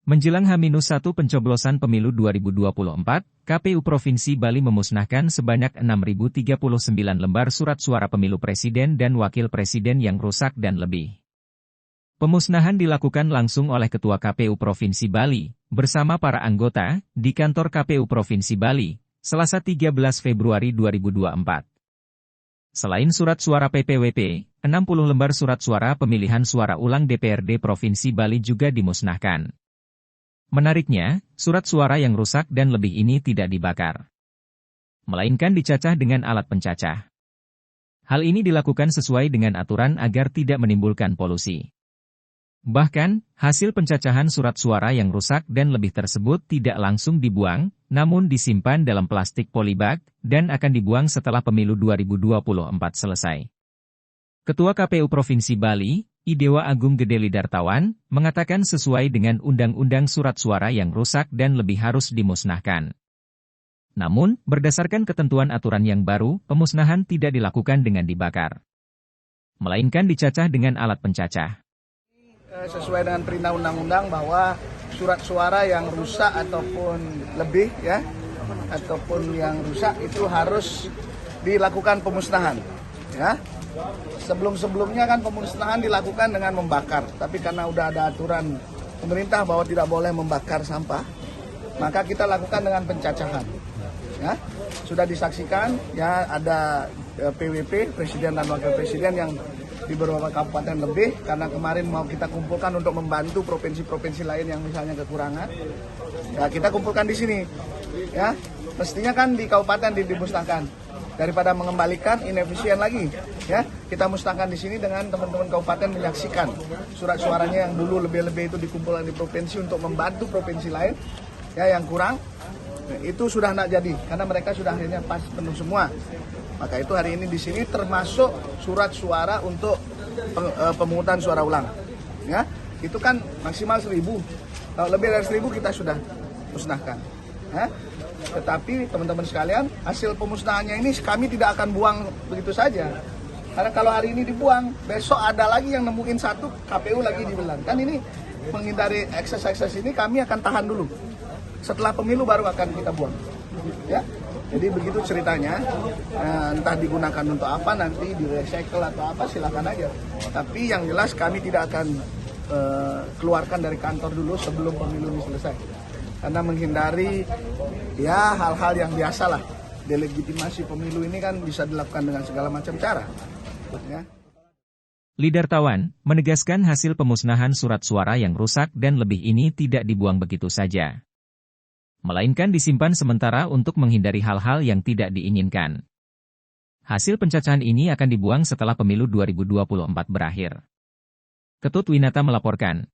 Menjelang H-1 pencoblosan pemilu 2024, KPU Provinsi Bali memusnahkan sebanyak 6.039 lembar surat suara pemilu presiden dan wakil presiden yang rusak dan lebih. Pemusnahan dilakukan langsung oleh Ketua KPU Provinsi Bali, bersama para anggota, di kantor KPU Provinsi Bali, Selasa 13 Februari 2024. Selain surat suara PPWP, 60 lembar surat suara pemilihan suara ulang DPRD Provinsi Bali juga dimusnahkan. Menariknya, surat suara yang rusak dan lebih ini tidak dibakar, melainkan dicacah dengan alat pencacah. Hal ini dilakukan sesuai dengan aturan agar tidak menimbulkan polusi. Bahkan, hasil pencacahan surat suara yang rusak dan lebih tersebut tidak langsung dibuang, namun disimpan dalam plastik polybag, dan akan dibuang setelah pemilu 2024 selesai. Ketua KPU Provinsi Bali, Idewa Agung Gede Lidartawan, mengatakan sesuai dengan Undang-Undang Surat Suara yang rusak dan lebih harus dimusnahkan. Namun, berdasarkan ketentuan aturan yang baru, pemusnahan tidak dilakukan dengan dibakar, melainkan dicacah dengan alat pencacah. Sesuai dengan perintah undang-undang bahwa surat suara yang rusak ataupun lebih ataupun yang rusak itu harus dilakukan pemusnahan, ya. Sebelum-sebelumnya kan pemusnahan dilakukan dengan membakar, tapi karena udah ada aturan pemerintah bahwa tidak boleh membakar sampah, maka kita lakukan dengan pencacahan. Ya, sudah disaksikan, ya ada PWP, Presiden dan Wakil Presiden yang di beberapa kabupaten lebih, karena kemarin mau kita kumpulkan untuk membantu provinsi-provinsi lain yang misalnya kekurangan. Ya, kita kumpulkan di sini. Ya, mestinya kan di kabupaten dimusnahkan. Daripada mengembalikan inefisien lagi, ya kita musnahkan di sini dengan teman-teman kabupaten menyaksikan surat suaranya yang dulu lebih-lebih itu dikumpulkan di provinsi untuk membantu provinsi lain, ya yang kurang itu sudah tidak jadi karena mereka sudah akhirnya pas penuh semua. Maka itu hari ini di sini termasuk surat suara untuk pemungutan suara ulang, ya itu kan maksimal 1.000, kalau lebih dari 1.000 kita sudah musnahkan, ya. Tetapi teman-teman sekalian, hasil pemusnahannya ini kami tidak akan buang begitu saja. Karena kalau hari ini dibuang, besok ada lagi yang nemuin satu, KPU lagi dibilang. Kan ini menghindari ekses-ekses ini kami akan tahan dulu. Setelah pemilu baru akan kita buang. Ya. Jadi begitu ceritanya, entah digunakan untuk apa, nanti di recycle atau apa silakan aja. Tapi yang jelas kami tidak akan keluarkan dari kantor dulu sebelum pemilu ini selesai. Karena menghindari ya hal-hal yang biasalah, delegitimasi pemilu ini kan bisa dilakukan dengan segala macam cara. Ya. Lidartawan menegaskan hasil pemusnahan surat suara yang rusak dan lebih ini tidak dibuang begitu saja, melainkan disimpan sementara untuk menghindari hal-hal yang tidak diinginkan. Hasil pencacahan ini akan dibuang setelah pemilu 2024 berakhir. Ketut Winata melaporkan.